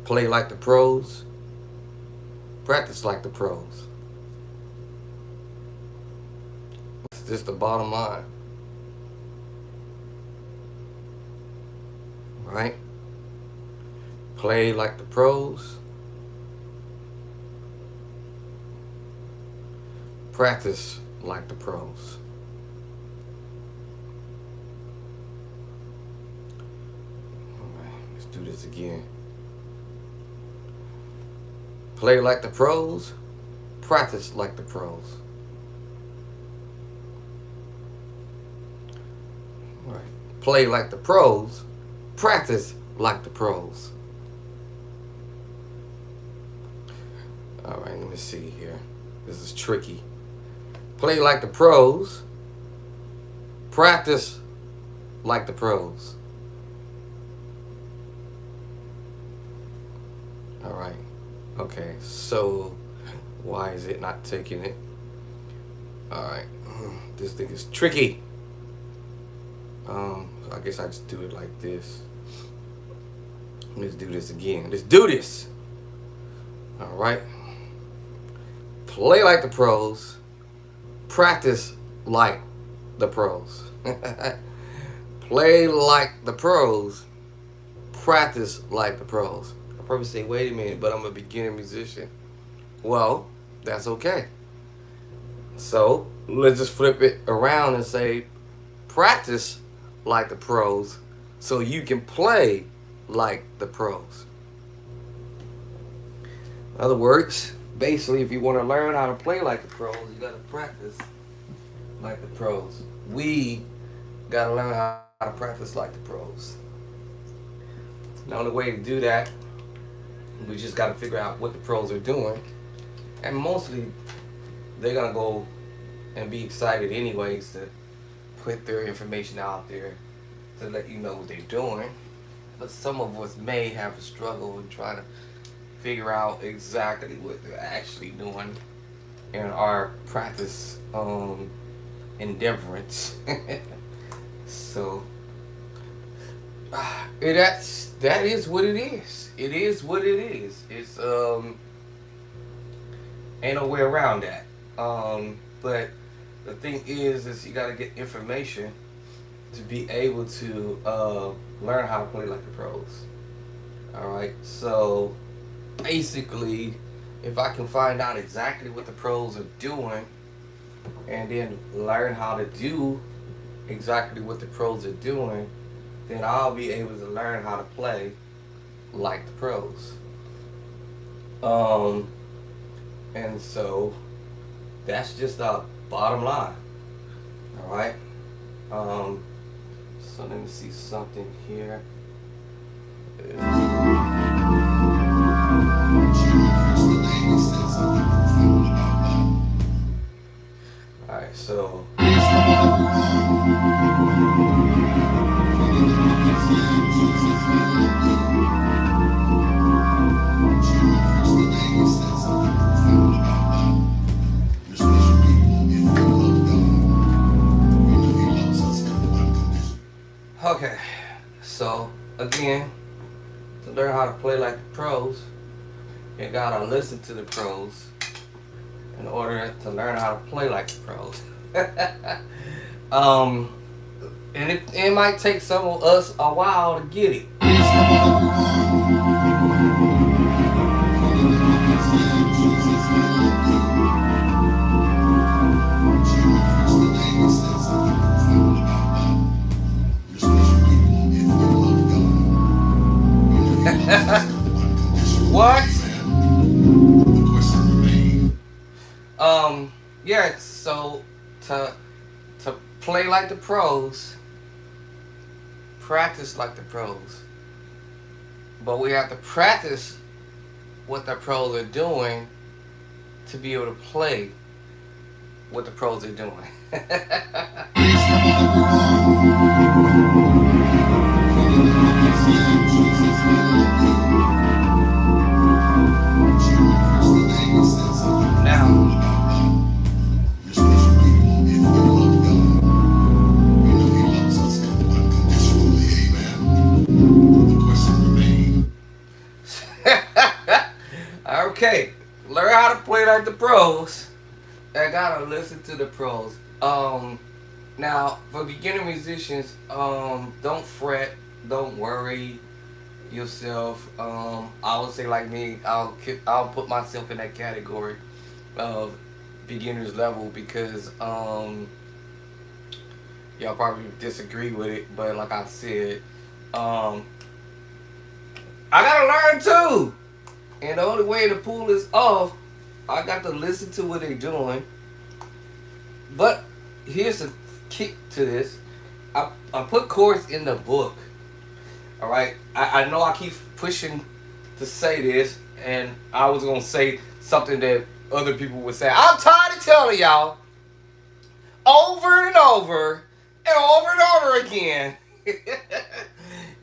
Play like the pros. Practice like the pros. It's just the bottom line. Right? Play like the pros. Practice like the pros. Alright, let's do this again. Play like the pros. Practice like the pros. Alright. Play like the pros. Practice like the pros. Alright, let me see here. This is tricky. Play like the pros. Practice like the pros. Alright. Okay, so why is it not taking it? Alright. This thing is tricky. I guess I just do it like this. Let's do this again. Let's do this. Alright. Play like the pros. Practice like the pros. Play like the pros. Practice like the pros. I'll probably say, wait a minute, but I'm a beginner musician. Well, that's okay. So let's just flip it around and say, practice like the pros so you can play like the pros. In other words, basically, if you want to learn how to play like the pros, you got to practice like the pros. We got to learn how to practice like the pros. The only way to do that, we just got to figure out what the pros are doing. And mostly, they're going to go and be excited anyways to put their information out there to let you know what they're doing. But some of us may have a struggle in trying to figure out exactly what they're actually doing in our practice endeavorance. So that is what it is. It is what it is. It's ain't no way around that. But the thing is you got to get information to be able to learn how to play like the pros. All right, so basically, if I can find out exactly what the pros are doing and then learn how to do exactly what the pros are doing, then I'll be able to learn how to play like the pros. And so that's just the bottom line. All right. So let me see something here. Alright, so okay, so again, to learn how to play like the pros, you gotta listen to the pros in order to learn how to play like the pros. And it might take some of us a while to get it. What? Yeah, so to play like the pros, practice like the pros. But we have to practice what the pros are doing to be able to play what the pros are doing. Now, Okay, learn how to play like the pros. I gotta listen to the pros. Now for beginner musicians, don't fret, don't worry yourself. I would say like me, I'll put myself in that category of beginners level because y'all probably disagree with it, but like I said, um, I gotta learn too. And the only way to pull this off, I got to listen to what they're doing. But here's the kick to this. I put chords in the book. Alright? I know I keep pushing to say this, and I was gonna say something that other people would say. I'm tired of telling y'all over and over and over and over again.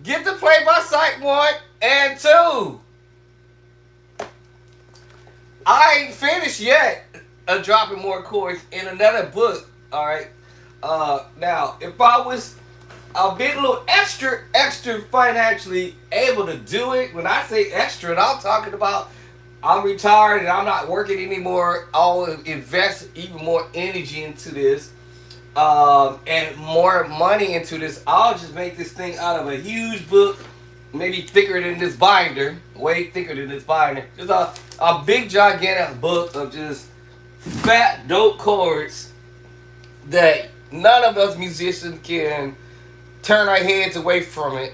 Get the play by sight 1 and 2. I ain't finished yet dropping more chords in another book. All right. Now, if I've been a little extra financially able to do it. When I say extra, I'm talking about I'm retired and I'm not working anymore. I'll invest even more energy into this and more money into this. I'll just make this thing out of a huge book. Maybe thicker than this binder, way thicker than this binder. Just a big gigantic book of just fat dope chords that none of us musicians can turn our heads away from it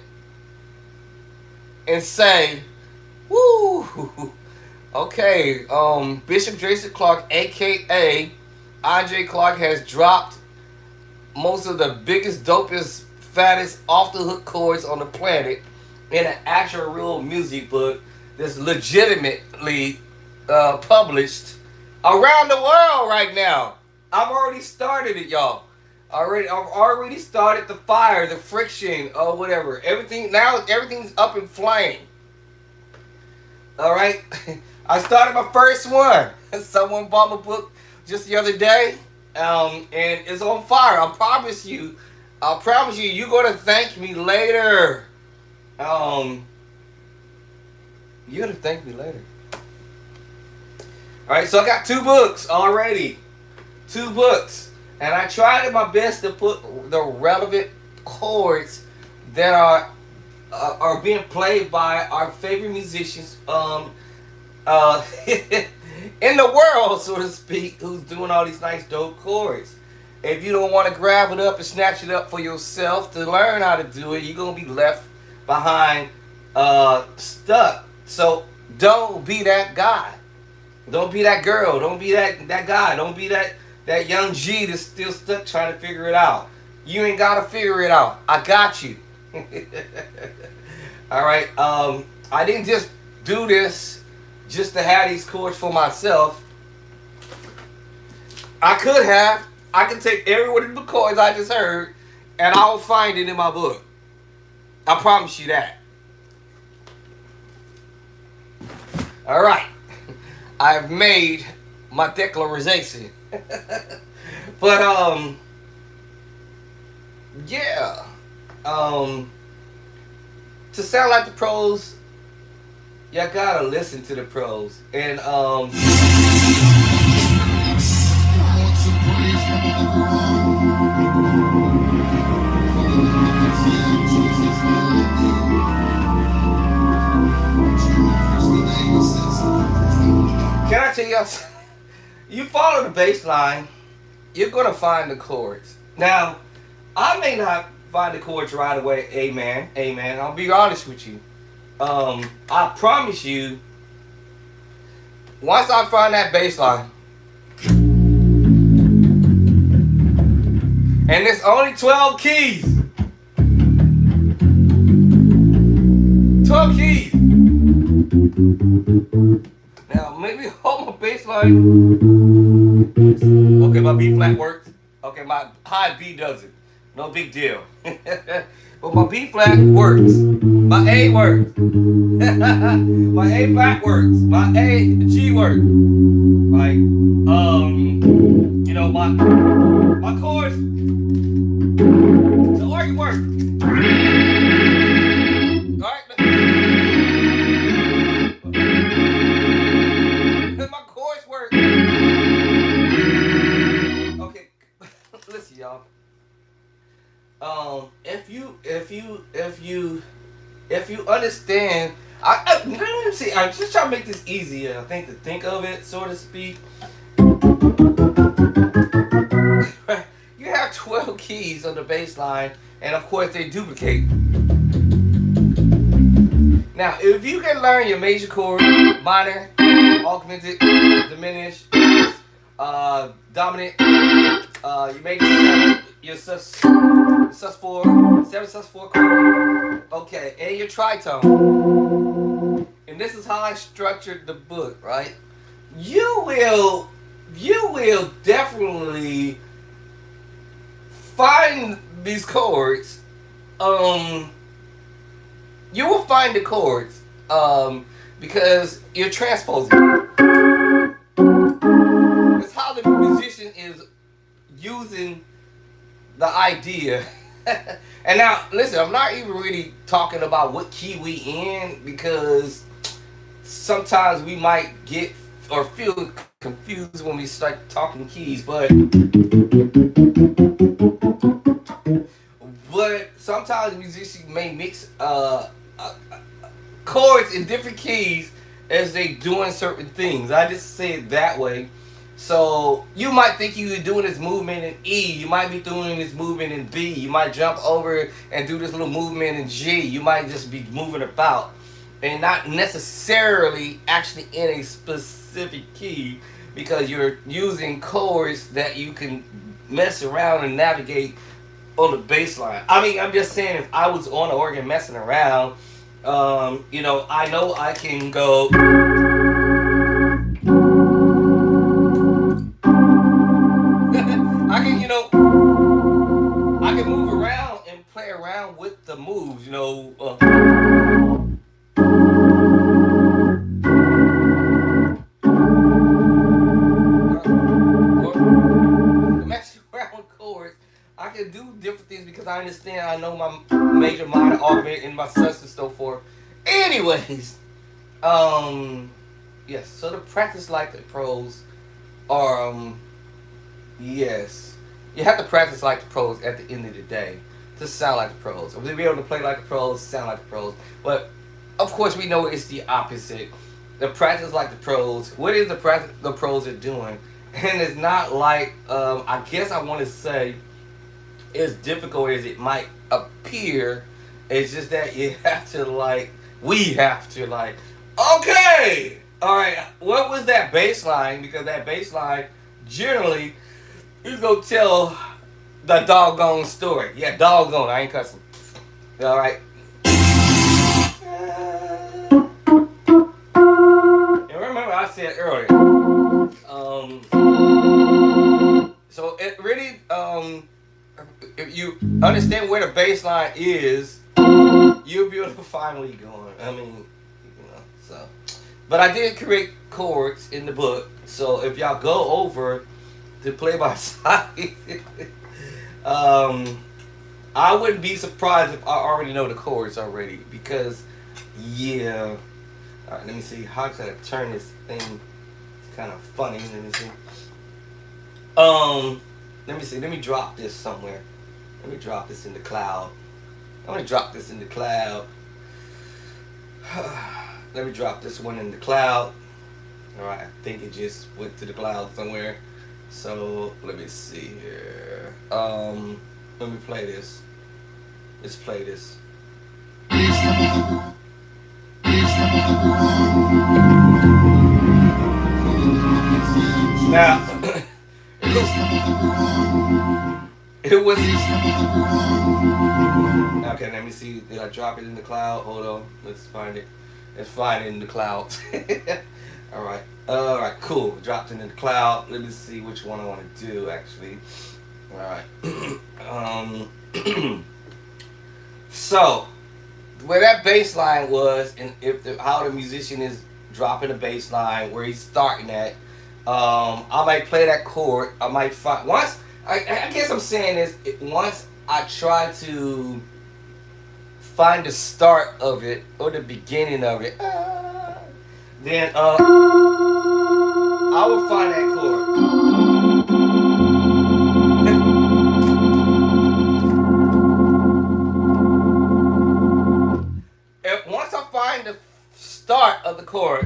and say, woo, okay, Bishop Jason Clark, aka Andre Clark, has dropped most of the biggest, dopest, fattest off the hook chords on the planet in an actual real music book that's legitimately published around the world right now. I've already started it, y'all. I've already started the fire, the friction, or whatever. Everything's up in flame. All right, I started my first one. Someone bought my book just the other day, and it's on fire. I promise you, you're gonna thank me later. You're gonna thank me later. Alright, so I got 2 books already. 2 books. And I tried my best to put the relevant chords that are being played by our favorite musicians in the world, so to speak, who's doing all these nice dope chords. If you don't want to grab it up and snatch it up for yourself to learn how to do it, you're gonna be left behind stuck. So don't be that guy. Don't be that girl. Don't be that guy. Don't be that young G that's still stuck trying to figure it out. You ain't gotta figure it out. I got you. Alright, I didn't just do this just to have these chords for myself. I could take every one of the chords I just heard and I'll find it in my book. I promise you that. Alright. I've made my declaration. But yeah. To sound like the pros, you gotta listen to the pros. And can I tell you, you follow the bass line, you're gonna find the chords. Now, I may not find the chords right away. Amen. I'll be honest with you. I promise you, once I find that bass line, and it's only 12 keys. 12 keys. Now, maybe hold my bass line. Okay, my B flat works. Okay, my high B doesn't. No big deal. But my B flat works. My A works. My A flat works. My A G works. Right? You know, my chords, the organ works. Alright. if you understand, let me see. I'm just trying to make this easier. I think to think of it, so to speak. You have 12 keys on the bass line, and of course they duplicate. Now, if you can learn your major chord, minor, augmented, diminished, dominant, you make your sus 4, 7 sus 4 chord, okay, and your tritone. And this is how I structured the book, right? You will definitely find these chords. You will find the chords because you're transposing. It's how the musician is using the idea. And now, listen, I'm not even really talking about what key we in, because sometimes we might get or feel confused when we start talking keys, but sometimes musicians may mix chords in different keys as they doing certain things. I just say it that way. So you might think you're doing this movement in E. You might be doing this movement in B. You might jump over and do this little movement in G. You might just be moving about and not necessarily actually in a specific key, because you're using chords that you can mess around and navigate on the bass line. I mean, I'm just saying, if I was on the organ messing around, I know I can go. I can move around and play around with the moves, mess around with chords. I can do different things because I understand. I know my major, minor, augment, and my sus and so forth. Anyways, yes. So the practice like the pros are, yes, you have to practice like the pros at the end of the day to sound like the pros. To be able to play like the pros, sound like the pros. But of course, we know it's the opposite. The practice like the pros. What is the practice the pros are doing? And it's not like, I guess I want to say, as difficult as it might appear. It's just that we have to okay, all right, what was that bass line? Because that bass line generally is gonna tell the doggone story. Yeah, doggone, I ain't cussing. All right. And remember I said earlier, so it really, if you understand where the bass line is, you'll be able to find where you're going. I mean, so. But I did create chords in the book, so if y'all go over to play by sight, I wouldn't be surprised if I already know the chords already, because, yeah. All right, let me see. How can I turn this thing? It's kind of funny. Let me see. Let me see. Let me drop this somewhere. Let me drop this in the cloud. I'm gonna drop this in the cloud. Let me drop this one in the cloud. Alright, I think it just went to the cloud somewhere. So let me see here. Let me play this. Let's play this. Now it was okay. Let me see. Did I drop it in the cloud? Hold on. Let's find it. Let's find it in the cloud. All right. All right. Cool. Dropped it in the cloud. Let me see which one I want to do. Actually. All right. So where that bass line was, and how the musician is dropping the bass line, where he's starting at, I might play that chord. I might find once. I guess I'm saying is once I try to find the start of it or the beginning of it, then I will find that chord. start of the chord.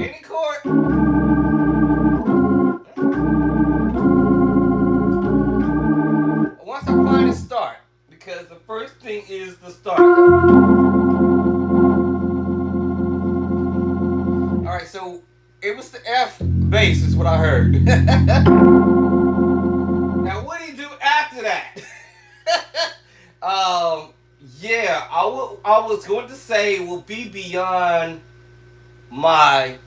Any chord. Once I find the start, because the first thing is the start. Alright, so it was the F bass is what I heard. Now what do you do after that? Yeah, I was going to say it will be beyond my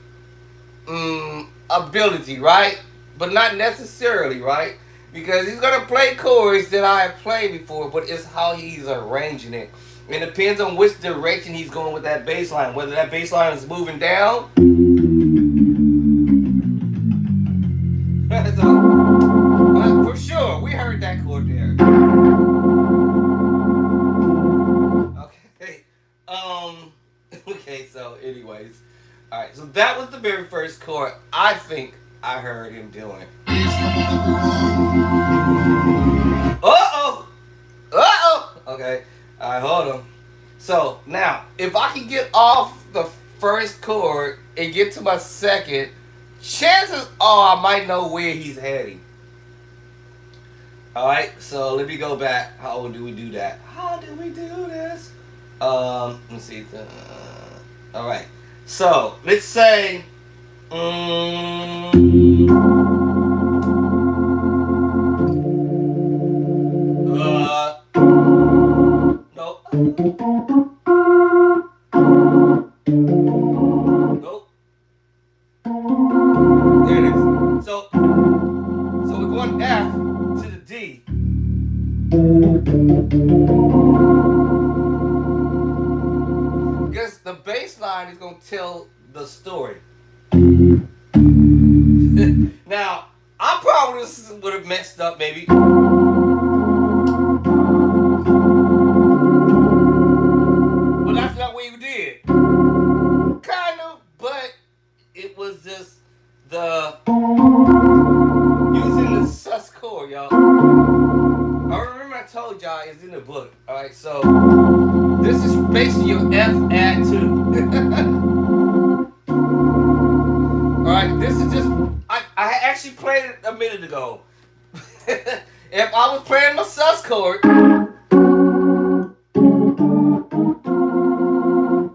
ability, right? But not necessarily, right? Because he's gonna play chords that I have played before, but it's how he's arranging it. It depends on which direction he's going with that bass line. Whether that bass line is moving down. So, for sure, we heard that chord there. Okay. Okay, so anyways. Alright, so that was the very first chord I think I heard him doing. Uh-oh! Uh-oh! Okay. Alright, hold on. So, now, if I can get off the first chord and get to my second, chances are I might know where he's heading. Alright, so let me go back. How do we do that? How do we do this? Let's see. Alright. So, let's say nope. Nope. There it is. So we're going F to the D. Because the bass line is going to tell the story. Now, I probably would have messed up maybe. But that's not what you did. Kind of, but it was just the using the sus chord, y'all. I remember I told y'all it's in the book. Alright, so this is basically your F add 2. Alright, this is just I actually played it a minute ago. If I was playing my sus chord,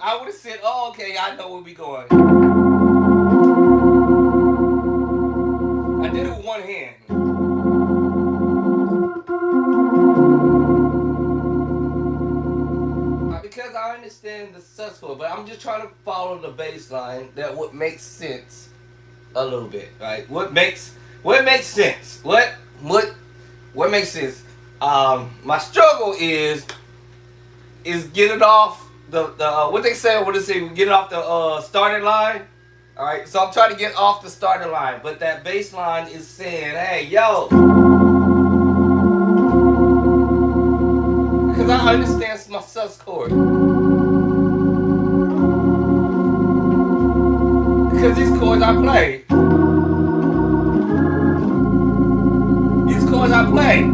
I would have said, oh, okay, I know where we going. I did it with one hand. Because I understand the sus chord, but I'm just trying to follow the bass line that would make sense a little bit, right? What makes sense? What makes sense? My struggle is getting off the what they say. What they say? Get off the starting line. All right. So I'm trying to get off the starting line, but that bass line is saying, "Hey, yo," because I understand my sus chord. Because these chords I play. These chords I play.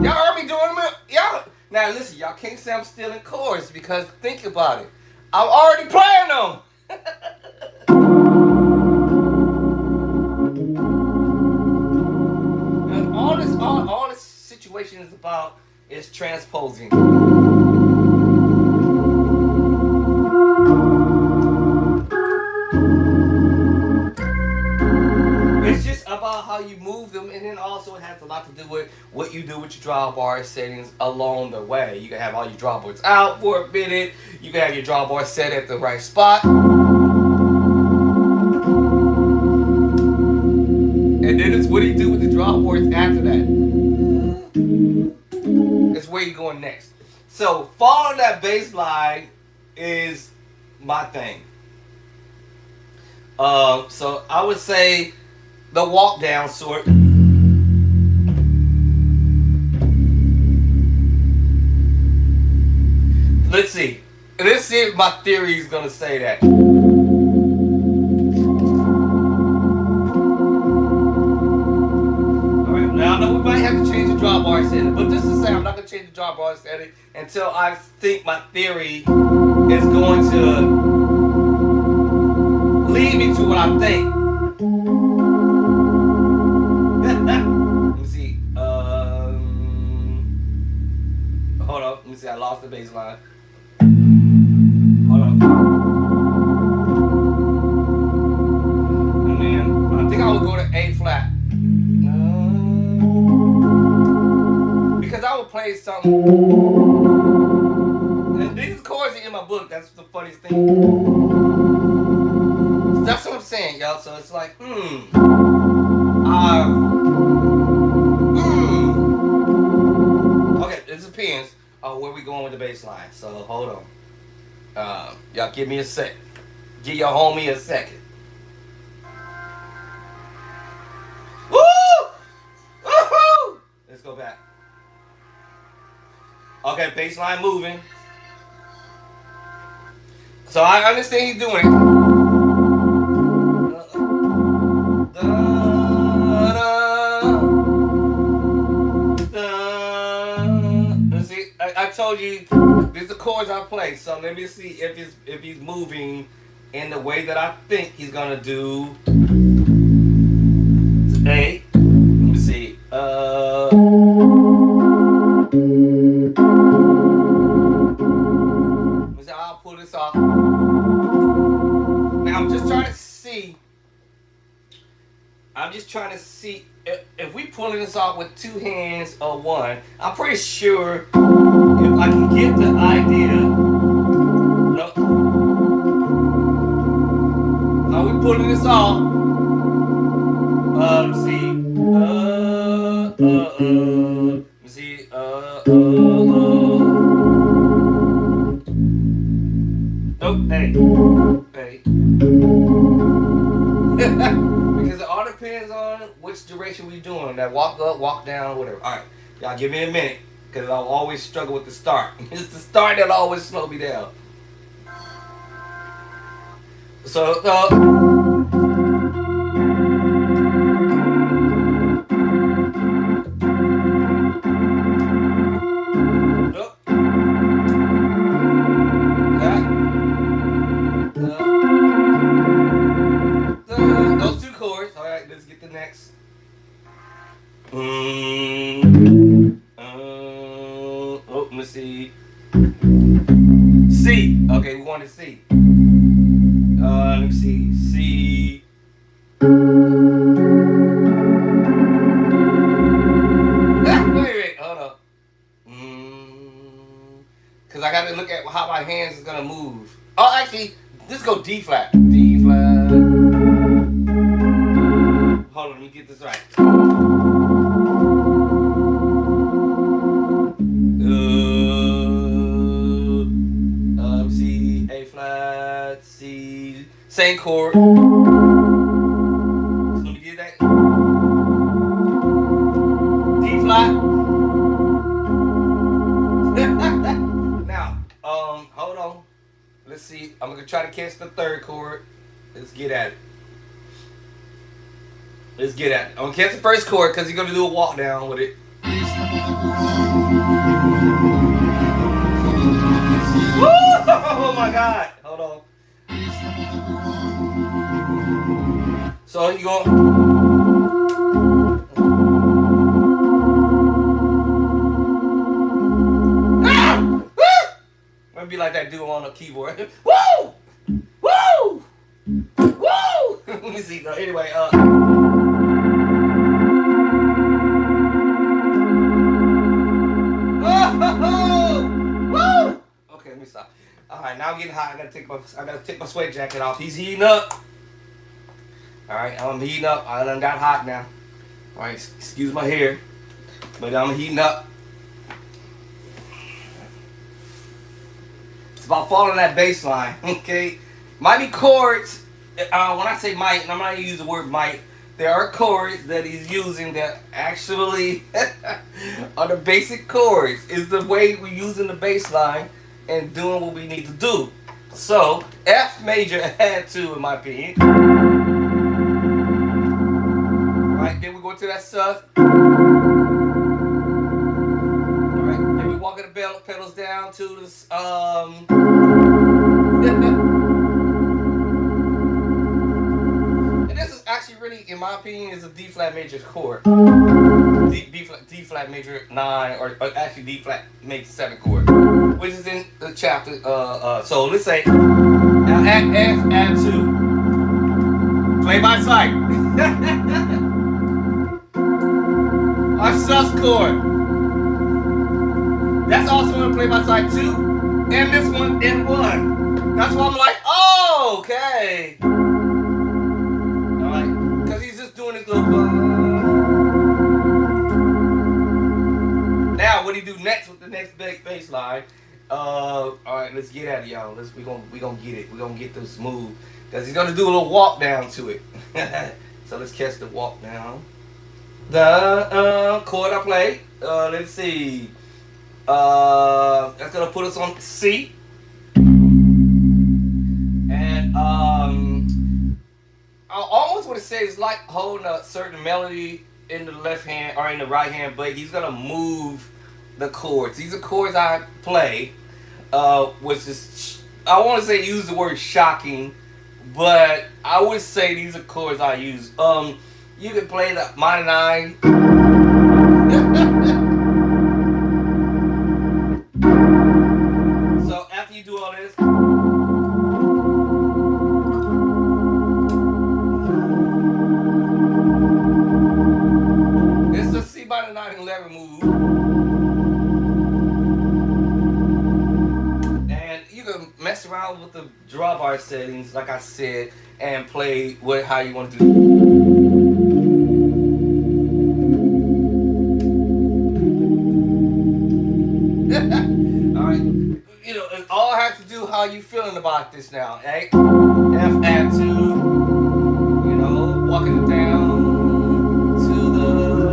Y'all heard me doing them? Y'all. Now listen, y'all can't say I'm stealing chords because think about it. I'm already playing them. And all this situation is about is transposing. It's just about how you move them, and then also it has a lot to do with what you do with your drawbar settings along the way. You can have all your drawbars out for a minute. You can have your drawbar set at the right spot. And then it's what do you do with the drawboards after that. It's where you're going next. So following that bass line is my thing. So I would say the walk down sort. Let's see. Let's see if my theory is gonna say that. drawbar setting. But just to say, I'm not gonna change the drawbar setting until I think my theory is going to lead me to what I think. Let me see. Hold up. Let me see. I lost the bass line. Hold on. And then I think I would go to A flat. Because I would play something. And these chords are in my book. That's the funniest thing. That's what I'm saying, y'all. So it's like, Okay, it depends on where we going with the bass line. So hold on. Y'all give me a sec. Give your homie a second. Woo! Woohoo! Let's go back. Okay, bass line moving. So I understand he's doing it. I told you these are the chords I play, so let me see if he's moving in the way that I think he's gonna do. A. Let me see. Let me see. I'll pull this off. Now I'm just trying to see if we pulling this off with two hands or one. I'm pretty sure if I can get the idea. No. Are we pulling this off? Let's see. Let's see. Oh, hey. Because it all depends on which direction we doing. That walk up, walk down, whatever. Alright. Y'all give me a minute. Because I'll always struggle with the start. It's the start that always slow me down. So, those two chords. Alright, let's get the next. Let me see. C. Okay, we want to C. Let me see. C. Wait, hold up. Because I got to look at how my hands is going to move. Oh, actually, let's go D flat. D flat. Hold on, let me get this right. C, A flat, C, same chord. So let me get that. D flat. Now, hold on. Let's see. I'm gonna try to catch the third chord. Let's get at it. I'm gonna catch the first chord because he's gonna do a walk down with it. Oh my God! Hold on. So you go. Gonna be like that dude on the keyboard. Woo! Woo! Woo! Let me see. No, anyway, Woo! Okay, let me stop. All right, now I'm getting hot. I gotta take my sweat jacket off. He's heating up. All right, I'm heating up. I done got hot now. All right, excuse my hair, but I'm heating up. It's about following that bass line, okay? Might be chords. When I say might, and I'm not gonna use the word might. There are chords that he's using that actually are the basic chords. It's the way we're using the bass line and doing what we need to do. So F major had to, in my opinion. Right, then we go to that sus. walking the pedals down to this. And this is actually really, in my opinion, is a D flat major chord. D flat major 9, or actually D flat major 7 chord, which is in the chapter. So let's say now add 2, play by sight. Our sus chord. That's also in play by side 2, and this one in 1. That's why I'm like, oh, okay. Alright, because he's just doing his little. Now, what he do next with the next big bass line? Alright, let's get at it, y'all. We gonna get it. We gonna get this smooth, because he's gonna do a little walk down to it. So let's catch the walk down. The chord I played. Let's see. That's gonna put us on C, and I almost want to say it's like holding a certain melody in the left hand or in the right hand, but he's gonna move the chords. These are chords I play, which is, I want to say use the word shocking, but I would say these are chords I use. You can play the minor 9. So after you do all this, it's the C minor 9 11 move, and you can mess around with the drawbar settings, like I said, and play how you want to do. Alright, you know, it all has to do how you feeling about this now, eh? F add 2, you know, walking it down to the.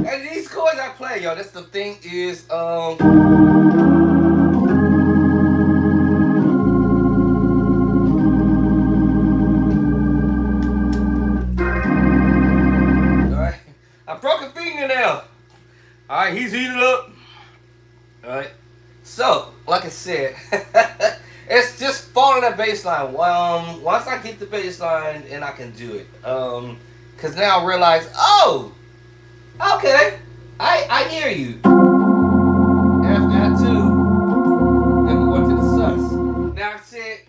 And these chords I play, yo, that's the thing is, alright, I broke a fingernail. Alright, he's heated up. Alright. So, like I said, it's just following that bass line. Once I get the bass line, and I can do it. Cause now I realize, oh, okay, I hear you. F add 2. Then we go to the sus. Now I said,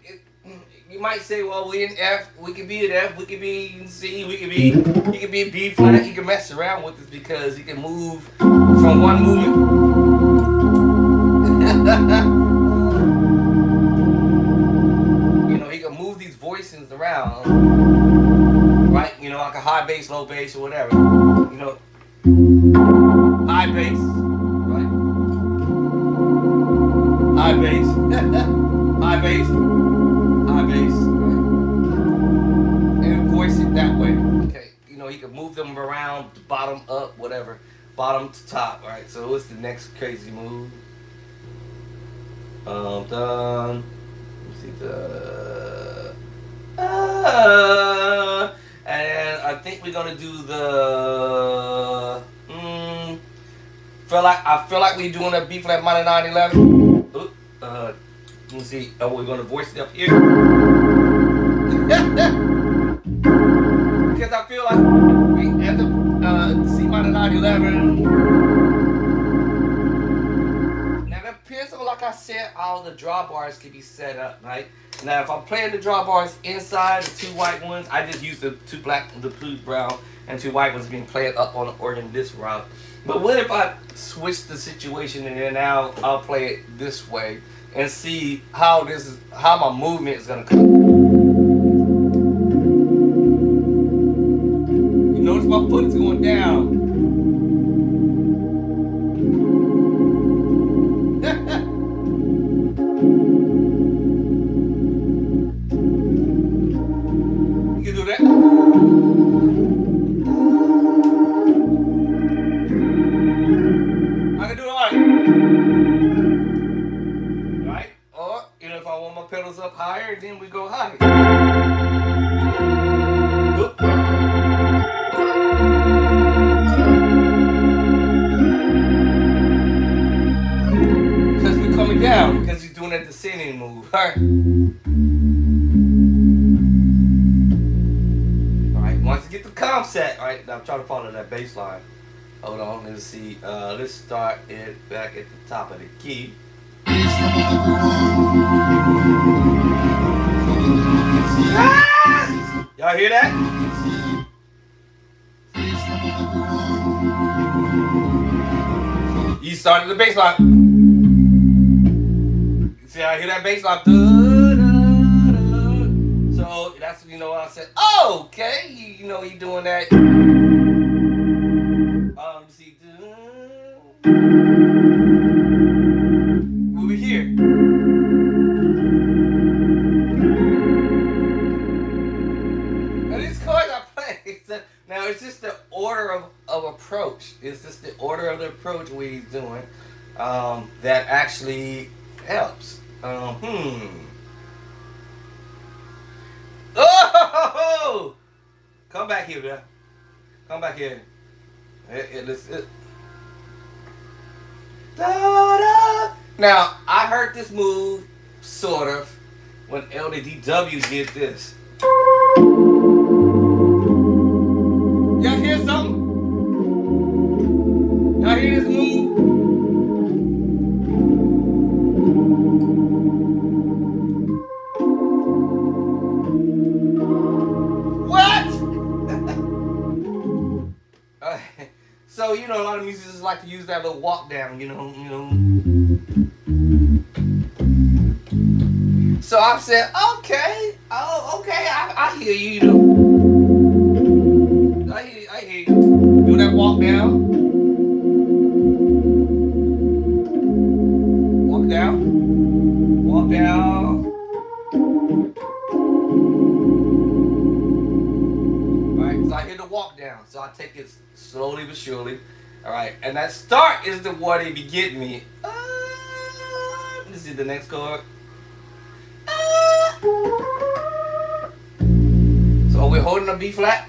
you might say, well, we in F, we could be in F, we could be in C, you could be in B flat. You can mess around with this because you can move from one movement. You know, he can move these voicings around, right? You know, like a high bass, low bass, or whatever. You know, high bass, right? High bass, high bass, high bass, right? And voice it that way. Okay, you know, he can move them around, bottom up, whatever, bottom to top, right? So what's the next crazy move? Done. Let's see the. And I think we're gonna do the. I feel like we're doing a B flat minor 9 11. Let me see. Oh, we're gonna voice it up here. Because I feel like we at the C minor 9 11. So like I said, all the drawbars can be set up, right? Now, if I'm playing the drawbars inside the 2 white ones, I just use the 2 black, the 2 brown, and 2 white ones being played up on the organ this route. But what if I switch the situation and then now I'll play it this way and see how my movement is gonna come. You notice my foot is going down. You can do that. I can do it all right. Or, you know, if I want my pedals up higher, then we go higher. Oop. Alright. Alright, once you get the comp set, alright, now I'm trying to follow that bass line. Hold on, let's see. Let's start it back at the top of the key. Ah! Y'all hear that? You started the bass line. See, I hear that bass line. So that's, you know, I said, oh, okay, you know, you doing that. See, over here. Now these chords I play, now it's just the order of approach. It's just the order of the approach what he's doing that actually helps. Oh! Come back here, man. Come back here. Now, I heard this move, sort of, when LDDW did this. Y'all hear something? Y'all hear this move? So, you know, a lot of musicians like to use that little walk down, you know. So I said, okay, I hear you, you know. I hear you. Do that walk down. Walk down. Walk down. Alright, so I hear the walk down. So I take it slowly but surely. Alright, and that start is the one they be getting me. This is the next chord. So we're holding a B flat.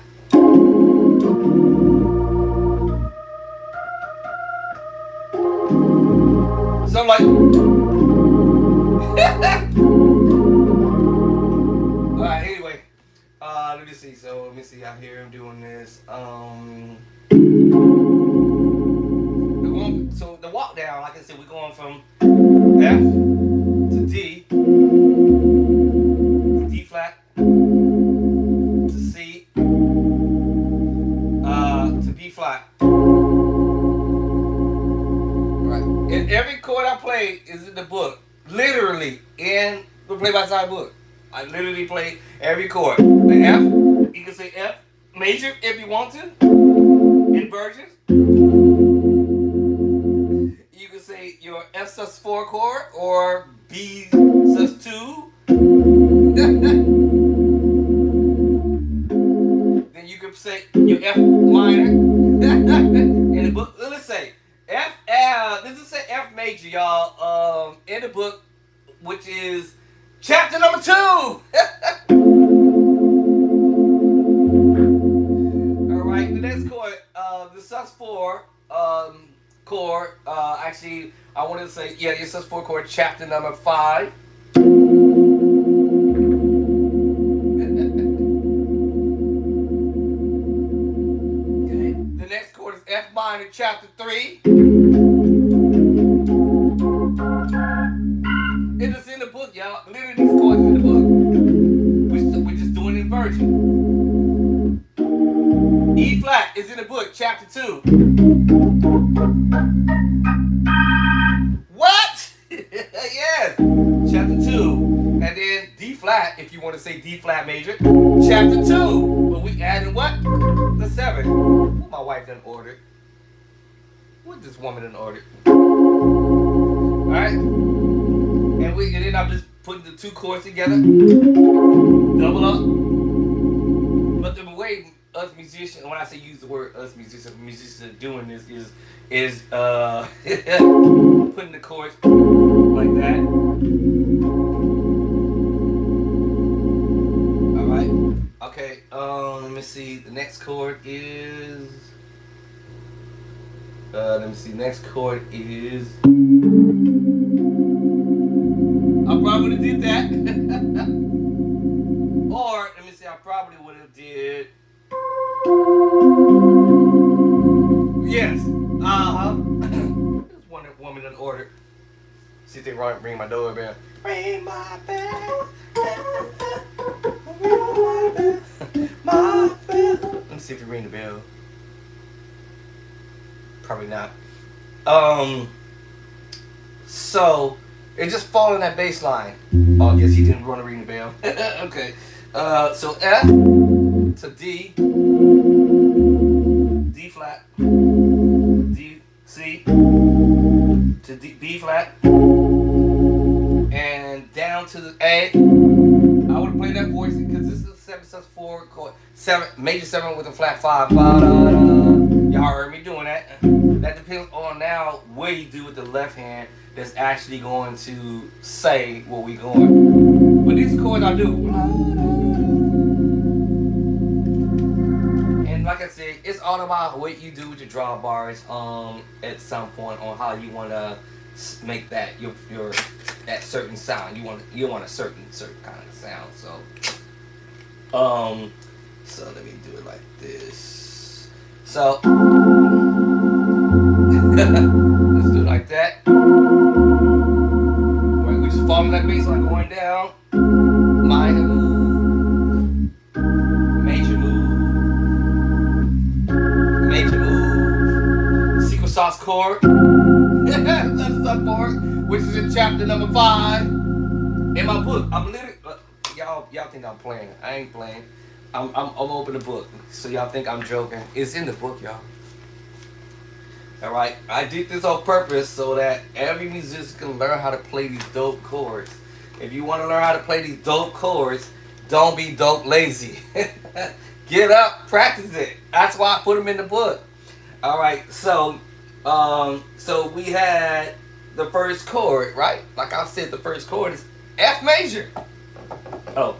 So I'm like, alright, anyway. Let me see. So let me see. I hear him doing this. So the walk down, like I said, we're going from F to D, to D flat, to C, to B flat. Right. And every chord I play is in the book, literally in the play-by-side book. I literally play every chord. The F, you can say F major if you want to, inversions. You can say your F sus4 chord or B sus2. Then you can say your F minor in the book. Let's say F. This is say F major, y'all. In the book, which is chapter number 2. All right, the next chord, the sus4 chord. Actually, I wanted to say, yeah, your sus4 chord, chapter number 5. Okay. The next chord is F minor, chapter 3. It is in the book, y'all. Literally, these chords in the book. We're just doing inversion. E flat is in the book, chapter 2. What? Yes, chapter 2. And then D flat, if you want to say D flat major, chapter 2. But we added what? The 7. What my wife done ordered. What this woman done ordered. Alright? And then I'm just putting the 2 chords together. Double up. But the way us musicians, when I say use the word us musicians are doing this is putting the chords like that. Alright. Okay, let me see. The next chord is let me see. Next chord is I probably would have did that. I probably would have did. Yes. Uh-huh. There's one woman in order. See if they ring my doorbell. Ring my bell. Ring my bell. Let me see if you ring the bell. Probably not. So it just fall in that bass line. Oh, I guess he didn't want to ring the bell. Okay. So F to D, D flat, D, C to D, B flat, and down to the A. I would play that voice because this is a 7/4 chord, major 7 with a flat 5. Y'all heard me doing that. That depends on now what you do with the left hand. That's actually going to say where we going. But these chords I do. And like I said, it's all about what you do with your drawbars at some point on how you want to make that your that certain sound. You want a certain kind of sound. So let me do it like this. So let's do it like that. Right, we just follow that bass line going down. Minor move, major move, major move, secret sauce chord. That's the sub part, which is in chapter number 5 in my book. I'm literally y'all think I'm playing. I ain't playing. I'm open the book, so y'all think I'm joking. It's in the book, y'all. All right, I did this on purpose so that every musician can learn how to play these dope chords. If you want to learn how to play these dope chords, don't be dope lazy. Get up, practice it. That's why I put them in the book. All right, so we had the first chord, right? Like I said, the first chord is F major. Oh.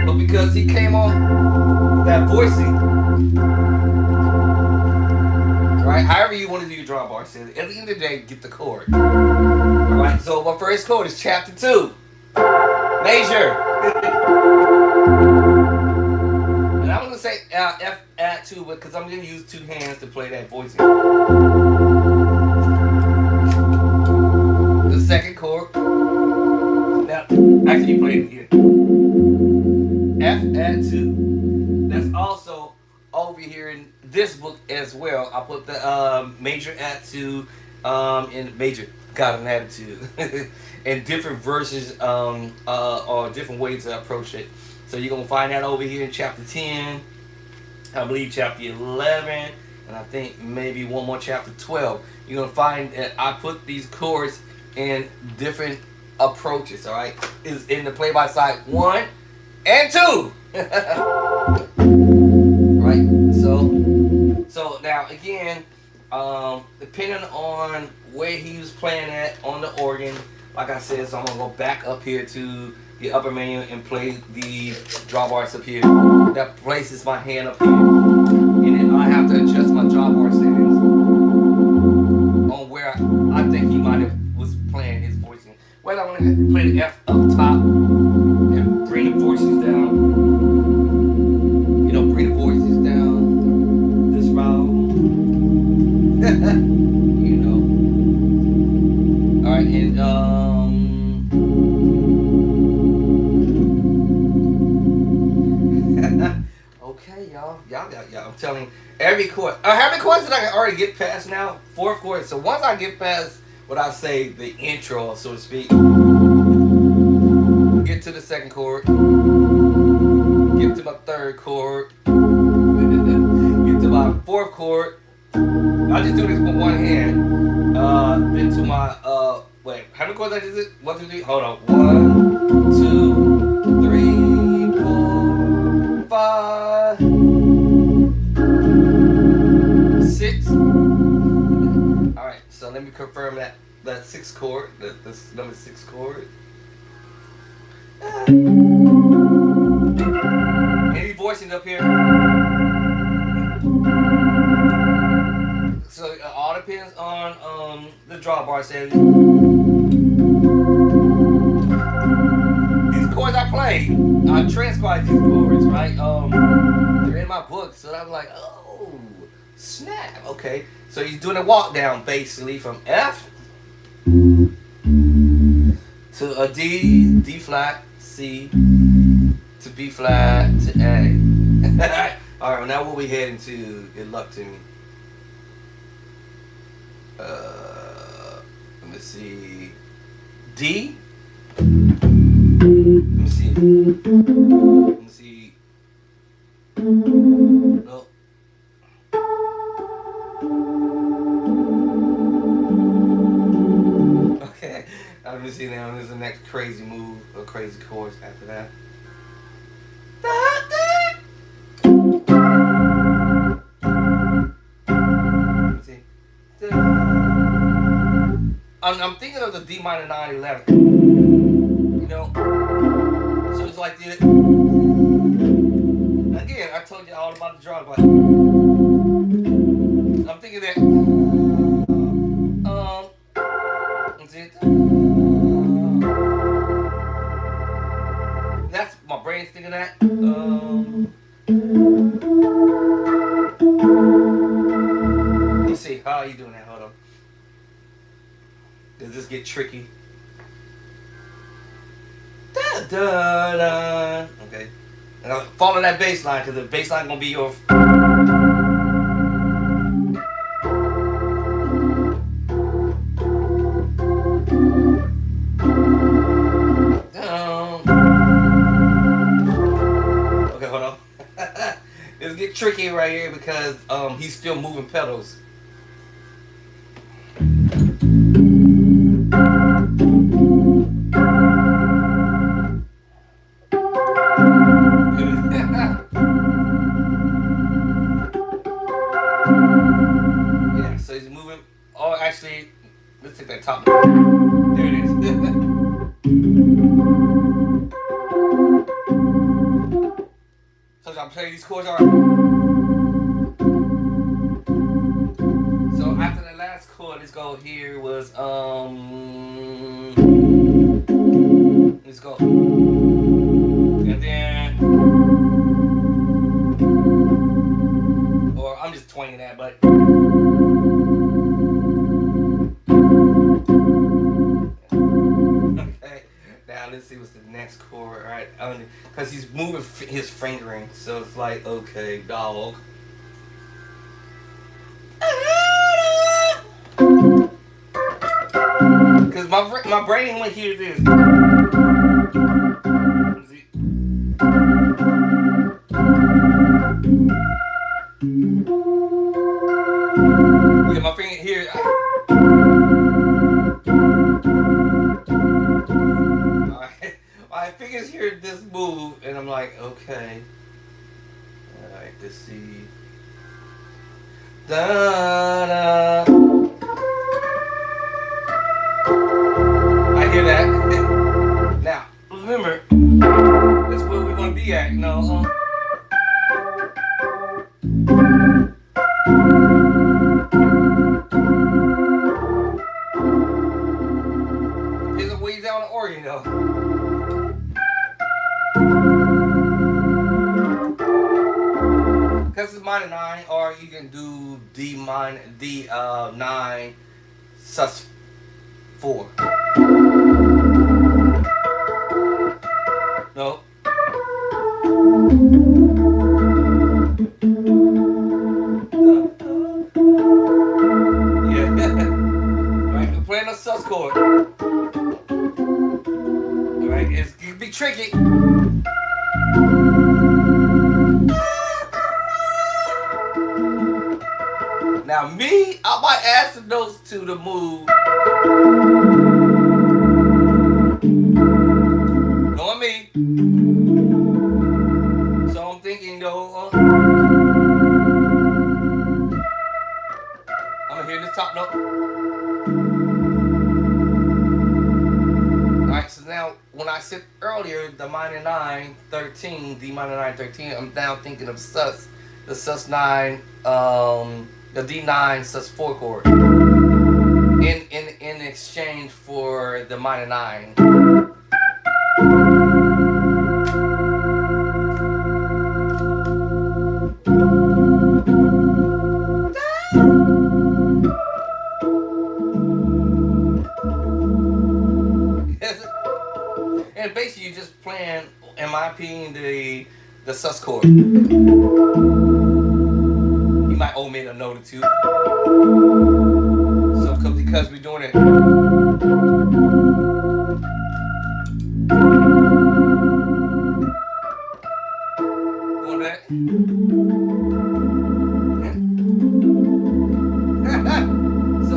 But because he came on that voicing, right? However you want to do your drawbar, so at the end of the day, get the chord. Alright, so my first chord is chapter 2. Major. And I'm going to say F at 2 because I'm going to use 2 hands to play that voicing. The second chord. Now, actually you play it here. F at 2. That's also over here in this book as well. I put the major at 2 in major. Got an attitude. And different verses or different ways to approach it. So you're going to find that over here in chapter 10. I believe chapter 11. And I think maybe one more chapter 12. You're going to find that I put these chords in different approaches. Alright? Is in the play by side 1 and 2. Right? So now again, depending on where he was playing at on the organ, like I said, so I'm gonna go back up here to the upper menu and play the drawbars up here. That places my hand up here, and then I have to adjust my drawbar settings on where I think he might have was playing his voicing. Whether I want to play the F up top and bring the voices down, bring the voices down this round. All right, and okay, y'all. I'm telling you, every chord. How many chords did I already get past now? 4 chords. So once I get past what I say the intro, so to speak, get to the second chord, get to my third chord, get to my 4th chord. I just do this with one hand. Then to my wait, how many chords I just did? 1, 2, 3. Hold on. 1, 2, 3, 4, 5, 6. All right. So let me confirm that 6th chord, this number 6 chord. Any voicing up here? So it all depends on the drawbar setting. These way, I transcribed these chords, right? They're in my book, so I'm like, oh, snap. Okay, so he's doing a walk down basically from F to a D, D flat, C to B flat to A. All right, well, now what we heading to? Good luck to me. Let me see. D. Let me see. Let me see. No. Okay. Let me see now. There's the next crazy move or crazy chorus after that. Let me see. I'm thinking of the D minor 9/11. You know? So it's like the. Again, I told you all about the drug, but I'm thinking that. That's my brain's thinking that. Let's see. How are you doing that? Hold on. Does this get tricky? Da da da. Okay. And I'll follow that bass line because the bass line gonna be your. Okay, hold on. It's get tricky right here because he's still moving pedals. Yeah, so he's moving. Oh, actually, let's take that top. There it is. So I'm playing these chords are. So after the last chord, let's go here was let's go. And then or I'm just twanging that, but okay. Now let's see what's the next chord. All right, because he's moving his fingering, so it's like okay, dog. Because my brain went here this. Yeah, my finger here. My fingers hear this move, and I'm like, okay. Alright, let's see. Da da. I hear that. Now, remember, that's where we want to be at, you know. Depends on where he's down the organ, though. Because it's minor 9, or you can do D 9 sus 4. No. Yeah. Right, we're playing a sus chord. Alright, it can be tricky. Now me, I might add some notes to the move. Knowing me. So I'm thinking though, I'm gonna hear this top note. Alright, so now when I said earlier the minor 9, 13, D minor 9, 13, I'm now thinking of sus. The sus 9, the D9 sus 4 chord. In exchange for the minor 9. the sus chord. You might omit a note or two. So because we're doing it. Doing that. So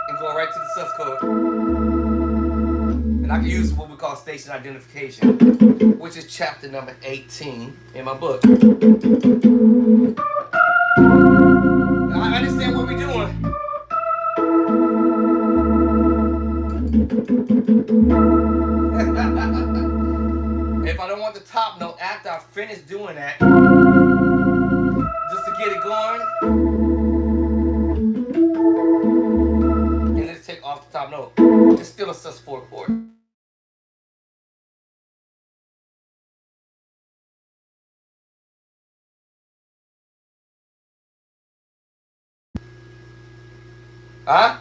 and going right to the sus chord. And I can use what we call station identification, which is chapter number 18 in my book. Now, I understand what we're doing. If I don't want the top note after I finish doing that, just to get it going, and then take off the top note, it's still a sus4 chord. Huh?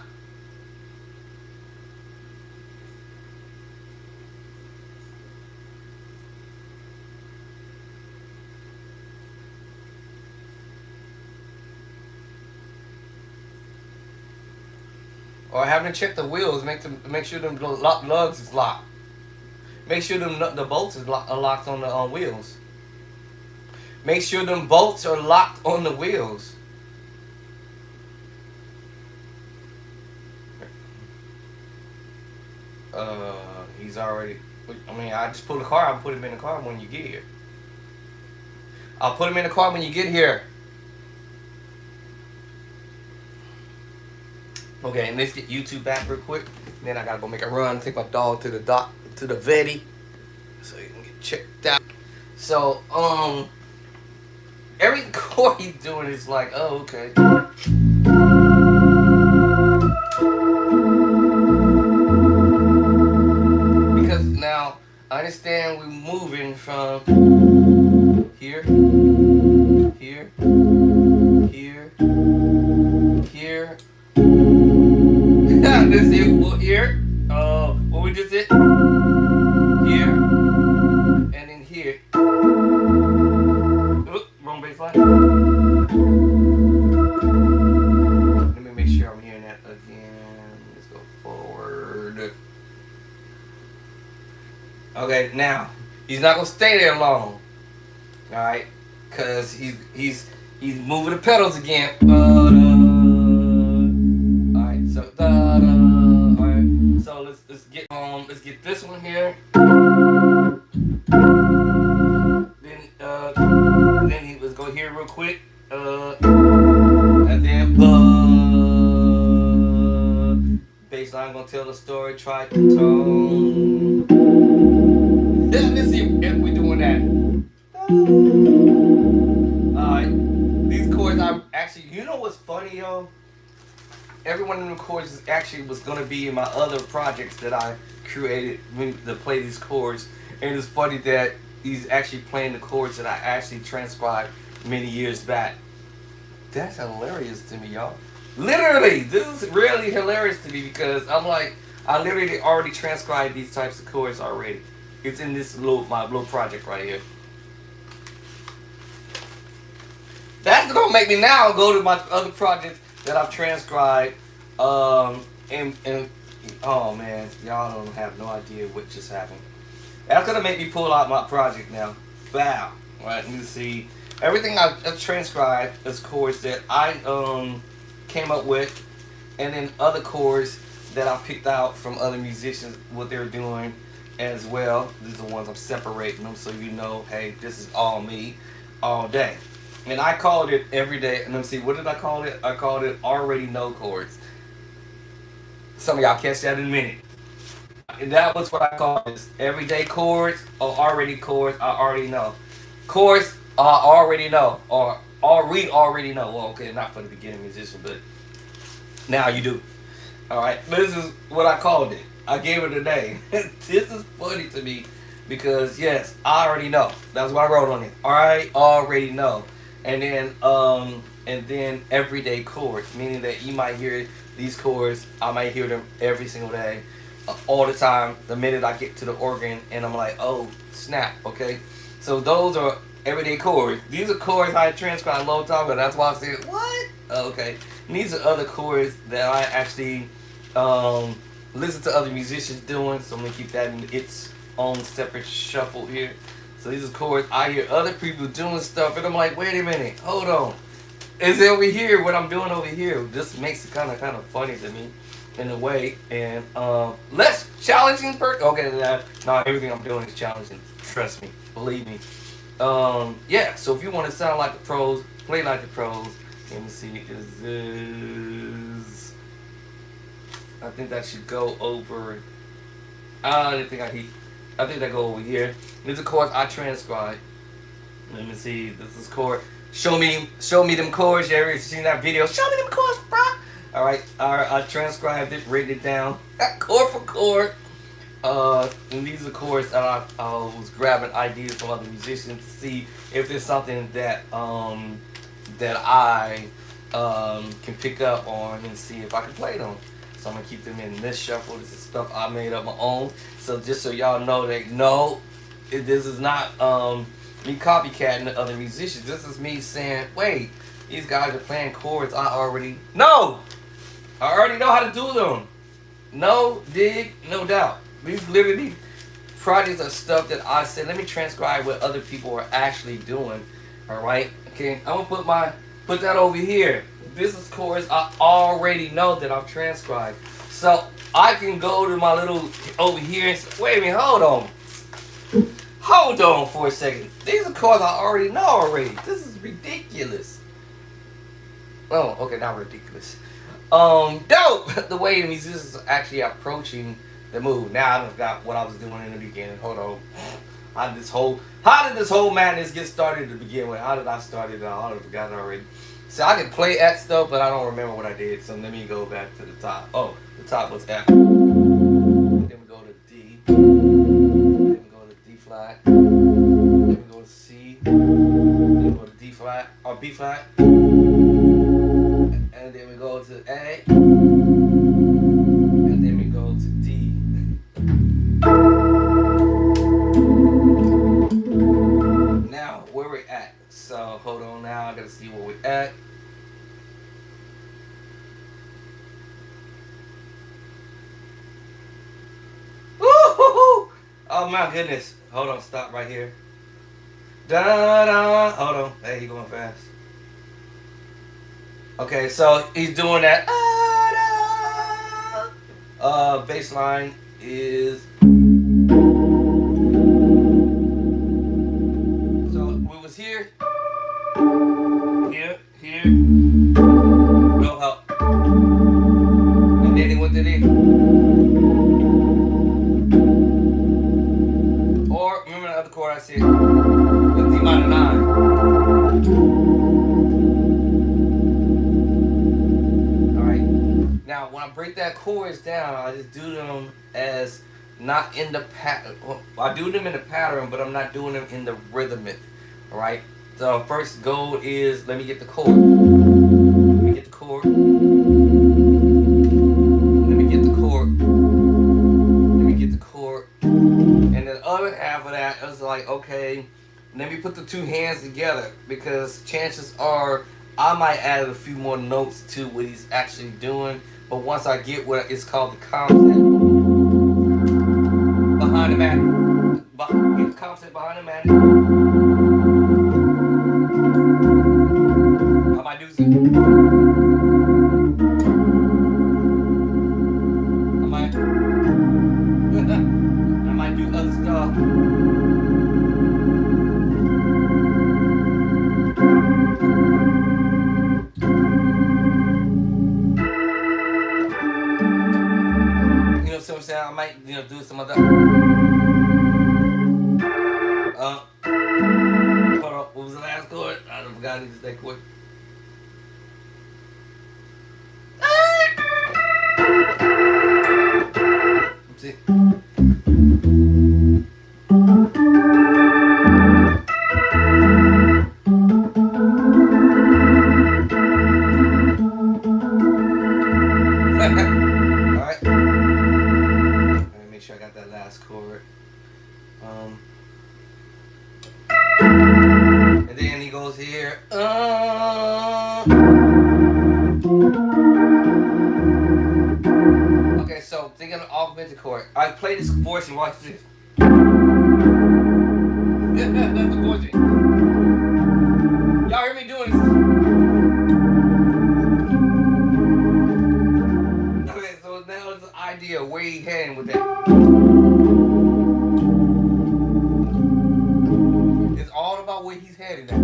Or having to check the wheels, make sure them lugs is locked. Make sure the bolts are locked on the wheels. Make sure them bolts are locked on the wheels. He's already. I mean, I just pull the car. I'll put him in the car when you get here. I'll put him in the car when you get here. Okay, and let's get YouTube back real quick. Then I gotta go make a run, take my dog to the vetty, so you can get checked out. So, every chord he's doing is like, oh, okay. Because now I understand we're moving from here, here, here, here. This is here. What we just did here, and then here. Oops, wrong bass line. Let me make sure I'm hearing that again. Let's go forward. Okay, now he's not gonna stay there long. All right, cause he's moving the pedals again. All right, so all right, so let's get this one here. Then let's go here real quick. And then bass line gonna tell the story. Tritone. Let's see if we're doing that. Alright, these chords are actually, you know what's funny, yo? Every one of them chords actually was gonna be in my other projects that I created to play these chords. And it's funny that he's actually playing the chords that I actually transcribed many years back. That's hilarious to me, y'all. Literally, this is really hilarious to me because I'm like, I literally already transcribed these types of chords already. It's in this my little project right here. That's gonna make me now go to my other projects that I've transcribed. And oh man, y'all don't have no idea what just happened. That's gonna make me pull out my project now. Wow. Right, let me see. Everything I've transcribed is chords that I came up with, and then other chords that I picked out from other musicians, what they're doing as well. These are the ones I'm separating them so you know, hey, this is all me, all day. And I called it every day. And let me see, what did I call it? I called it already know chords. Some of y'all catch that in a minute. And that was what I call this. Everyday chords or already chords I already know. Chords I already know. Or we already know. Well, okay, not for the beginning musician, but now you do. Alright, this is what I called it. I gave it a name. This is funny to me because yes, I already know. That's what I wrote on it. I already know. And then everyday chords, meaning that you might hear these chords, I might hear them every single day all the time the minute I get to the organ and I'm like, oh snap, okay. So those are everyday chords. These are chords I transcribe a long time ago. That's why I said what? Okay. And these are other chords that I actually listen to other musicians doing. So I'm gonna keep that in its own separate shuffle here. So these are chords I hear other people doing stuff, and I'm like, wait a minute, hold on. Is it over here what I'm doing over here? This makes it kind of funny to me in a way, and less challenging okay, no, everything I'm doing is challenging, trust me, believe me. Yeah, so if you want to sound like the pros, play like the pros. Let me see, is this, I think that should go over, I didn't think I think that go over here. These are chords I transcribe. Let me see, this is chord, show me them chords. You ever seen that video? Show me them chords, bro. Alright, I transcribed it, written it down, chord for chord. And these are chords that I was grabbing ideas from other musicians to see if there's something that that I can pick up on and see if I can play them. So I'm gonna keep them in this shuffle. This is stuff I made up my own. So just so y'all know that no, this is not me copycatting other musicians. This is me saying, wait, these guys are playing chords I already know. I already know how to do them. No dig, no doubt. These literally projects are stuff that I said, let me transcribe what other people are actually doing. Alright? Okay, I'm gonna put that over here. This is chords I already know that I've transcribed. So I can go to my little over here and say, wait a minute, hold on. Hold on for a second. These are chords I already know already. This is ridiculous. Oh, okay, not ridiculous. Dope! The way the musicians are actually approaching the move. Now I forgot what I was doing in the beginning. Hold on. How did this whole madness get started to begin with? How did I start it? I forgot already. So I can play X stuff, but I don't remember what I did. So let me go back to the top. Oh, the top was F. Then we go to D. Then we go to D flat. Then we go to C. Then we go to D flat or B flat. And then we go to A. And then we go to D. Now, where we're at. So, hold on now. I gotta see where we're at. Woo-hoo-hoo! Oh my goodness. Hold on. Stop right here. Da-da. Hold on. Hey, he going fast. Okay, so he's doing that. Bass line is. So we was here, no help, and then he went to D. Or remember the other chord I said, the D minor 9. Now, when I break that chords down, I just do them as not in the pattern. Well, I do them in the pattern, but I'm not doing them in the rhythmic. All right. So first goal is let me get the chord. Let me get the chord. Let me get the chord. Let me get the chord. And the other half of that is like, okay, let me put the two hands together because chances are I might add a few more notes to what he's actually doing. But once I get what it's called the concept behind the melody, get the concept behind the melody, I might do some. I might do other stuff. So I'm saying I might, do some other. Hold on. What was the last chord? I forgot to that chord. Let's see. Alright. goes here. Okay, so thinking of augmented chord. I play this voice and watch this. That's the voice. Y'all hear me doing this? Okay, so now it's an idea of where he heading with that. It's all about where he's heading at.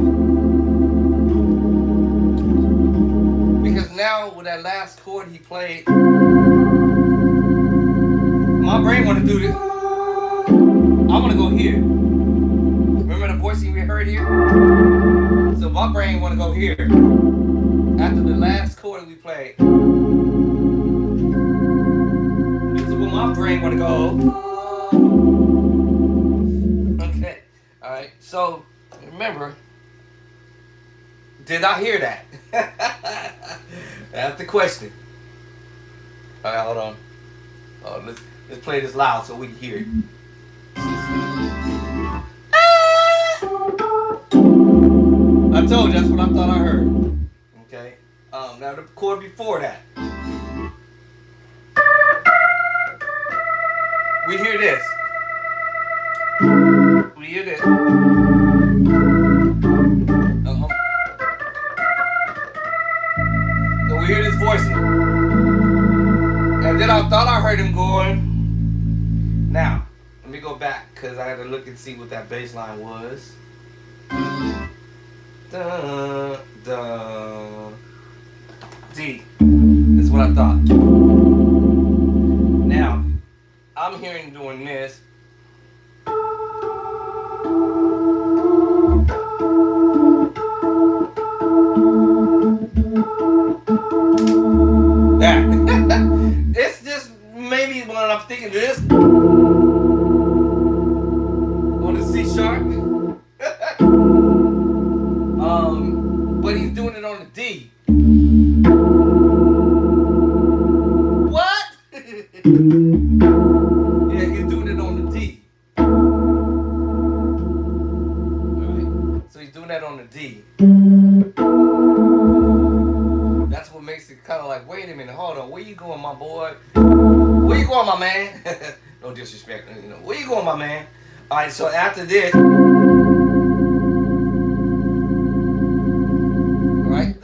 Because now with that last chord he played, my brain want to do this. I want to go here. Remember the voicing we heard here? So my brain want to go here. After the last chord we played. This is where my brain want to go. Okay. Alright. So, remember, did I hear that? That's the question. Alright, hold on. Oh, let's play this loud so we can hear it. I told you, that's what I thought I heard. Okay. Now the chord before that. We hear this. We hear this. So we hear this voicing. And then I thought I heard him going. Now, let me go back because I had to look and see what that bass line was. Da, da, D. That's what I thought. Now, I'm hearing him doing this. That. It's just maybe when I'm thinking this on the C sharp. But he's doing it on the D. What? Yeah, he's doing it on the D. Alright. So he's doing that on the D. That's what makes it kind of like, wait a minute, hold on, where you going, my boy? Where you going, my man? No disrespect, you know. Where you going, my man? Alright, so after this, right?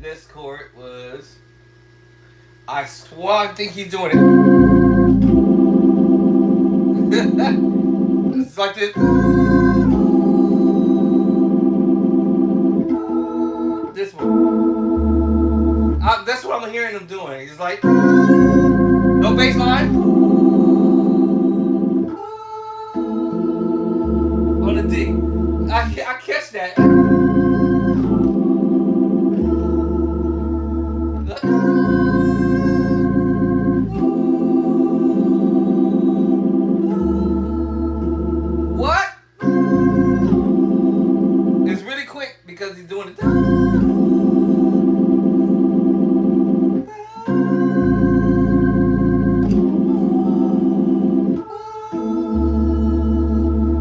This chord was, I swear I think he's doing it. It's like this. This one. That's what I'm hearing him doing. It's like, no bass line. On the D. I catch that. What? It's really quick because he's doing it.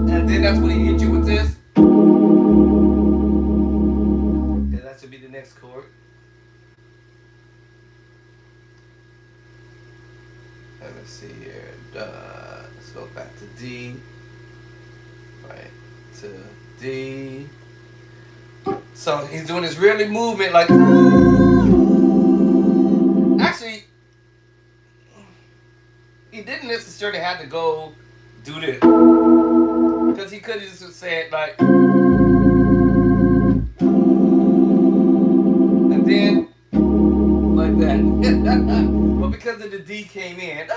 And then that's when he hit you with this. Yeah, that should be the next chord. Let's see here. Let's go back to D. Right to D. So he's doing this really movement like. Actually, he didn't necessarily have to go do this because he could have just said like, and then like that. But because of the D came in.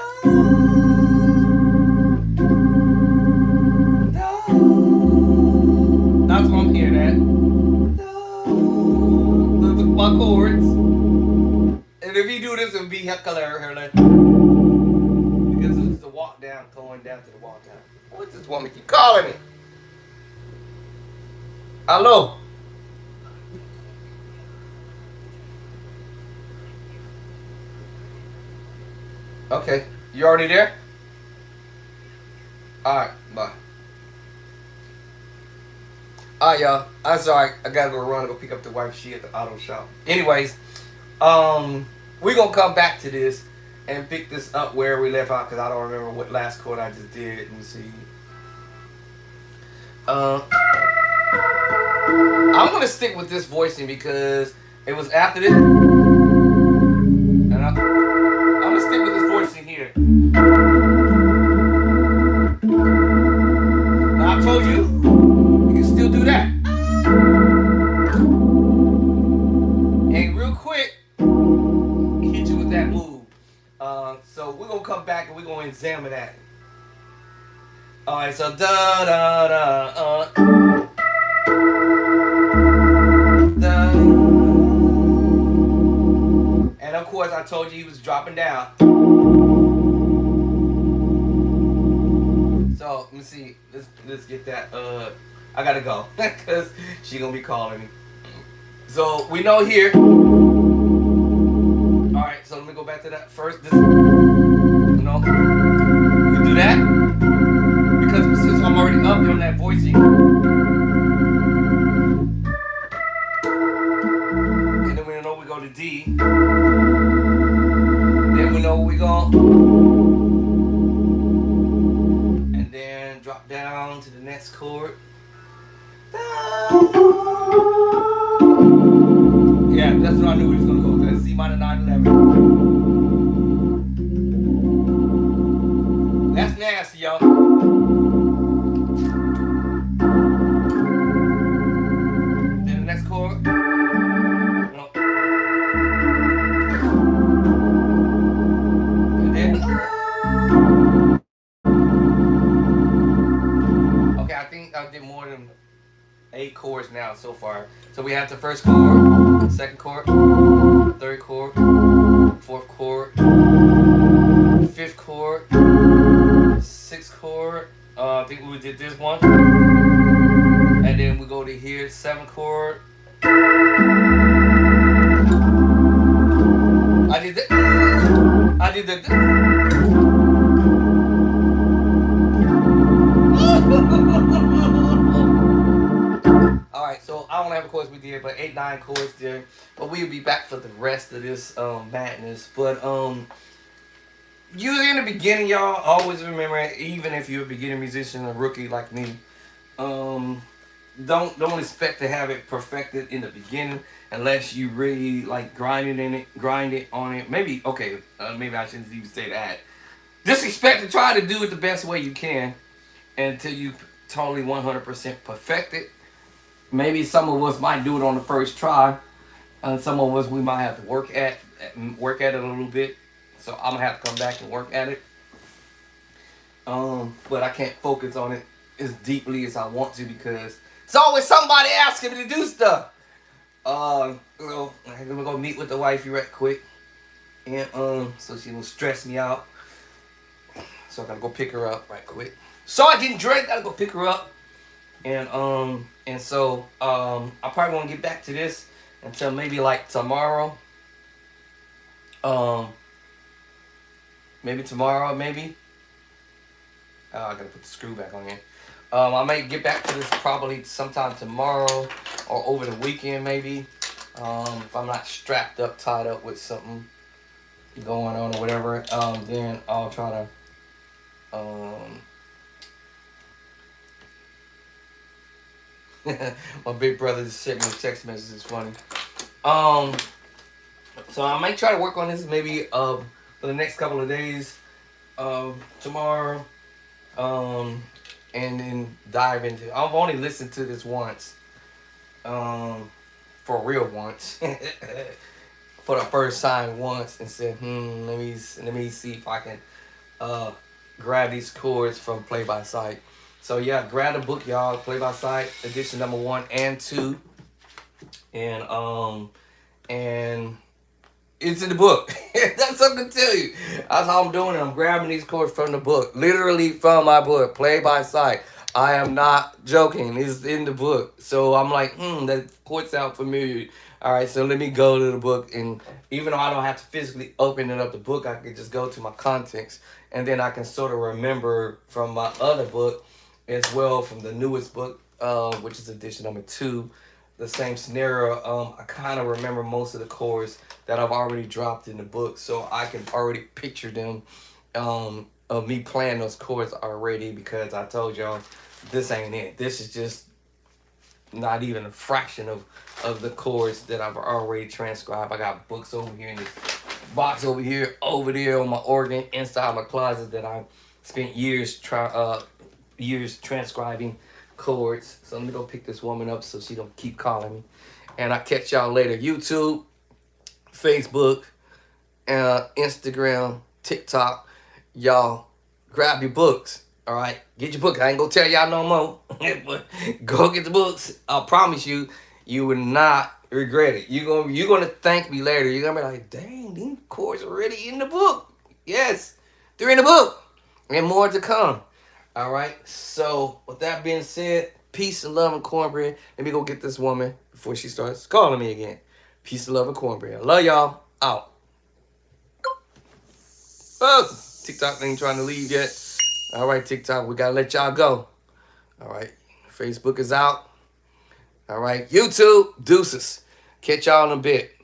That's what I'm hearing at. My chords. And if you do this, it would be hilarious. Because it's the walk down, going down to the walk down. What's this woman keep calling me? Hello? Okay. You already there? Alright, bye. Alright, y'all. I'm sorry. I gotta go run and go pick up the wife. She at the auto shop. Anyways, we're gonna come back to this and pick this up where we left out because I don't remember what last chord I just did. Let me see. Uh, I'm gonna stick with this voicing because it was after this, and I'm gonna stick with this voicing here. Now I told you, you can still do that. And real quick, hit you with that move. So we're gonna come back and we're gonna examine that. All right, so da da da da. And of course, I told you he was dropping down. So let me see. Let's get that. I gotta go because she gonna be calling me. So we know here. All right. So let me go back to that first. This, you know, you do that because since I'm already up on that voicing, and then we know we go to D. Then we know we go, and then drop down to the next chord. Yeah, that's what I knew he was gonna go with. That C minor 911. That's nasty, y'all. Then the next chord. No. And then. Okay, I think I did more than 8 chords now so far. So we have the first chord, second chord, third chord, fourth chord, fifth chord, sixth chord. I think we did this one, and then we go to here, seventh chord. I did that. I did that. Alright, so I don't have a chords we did, but 8, 9 chords there. But we'll be back for the rest of this madness. But usually in the beginning, y'all always remember, even if you're a beginner musician, a rookie like me, don't expect to have it perfected in the beginning unless you really like grind it on it. Maybe okay, maybe I shouldn't even say that. Just expect to try to do it the best way you can until you totally 100% perfect it. Maybe some of us might do it on the first try, and some of us we might have to work at it a little bit. So I'm gonna have to come back and work at it. But I can't focus on it as deeply as I want to because it's always somebody asking me to do stuff. I'm gonna go meet with the wifey right quick, and so she don't stress me out. So I gotta go pick her up right quick. So I didn't drink. Gotta go pick her up, and so I probably won't get back to this until maybe like tomorrow. Maybe tomorrow, maybe. I gotta put the screw back on here. I might get back to this probably sometime tomorrow or over the weekend, maybe. If I'm not strapped up, tied up with something going on or whatever, then I'll try to. My big brother just sent me a text message. It's funny. So I might try to work on this maybe for the next couple of days, tomorrow, and then dive into. I've only listened to this once, for real once, for the first time once, and said, let me see if I can grab these chords from Play by Sight. So yeah, grab the book, y'all. Play by Sight edition number 1 and 2, and it's in the book. That's something to tell you. That's how I'm doing it. I'm grabbing these chords from the book. Literally from my book, Play by Sight. I am not joking. It's in the book. So I'm like, that chord sound familiar. All right, so let me go to the book. And even though I don't have to physically open it up the book, I can just go to my contents. And then I can sort of remember from my other book as well, from the newest book, which is edition number 2. The same scenario. I kind of remember most of the chords that I've already dropped in the book, so I can already picture them, of me playing those chords already, because I told y'all this ain't it. This is just not even a fraction of the chords that I've already transcribed. I got books over here in this box over here, over there on my organ, inside my closet that I spent years transcribing chords. So let me go pick this woman up so she don't keep calling me. And I'll catch y'all later. YouTube, Facebook, Instagram, TikTok. Y'all grab your books. All right, get your book. I ain't gonna tell y'all no more, but go get the books. I promise you, you will not regret it. You're gonna thank me later. You're gonna be like, dang, these chords are already in the book. Yes, they're in the book, and more to come. All right. So with that being said, peace and love and cornbread. Let me go get this woman before she starts calling me again. Peace and love and cornbread. I love y'all. Out. Oh, TikTok ain't trying to leave yet. All right, TikTok, we gotta let y'all go. All right, Facebook is out. All right, YouTube, deuces. Catch y'all in a bit.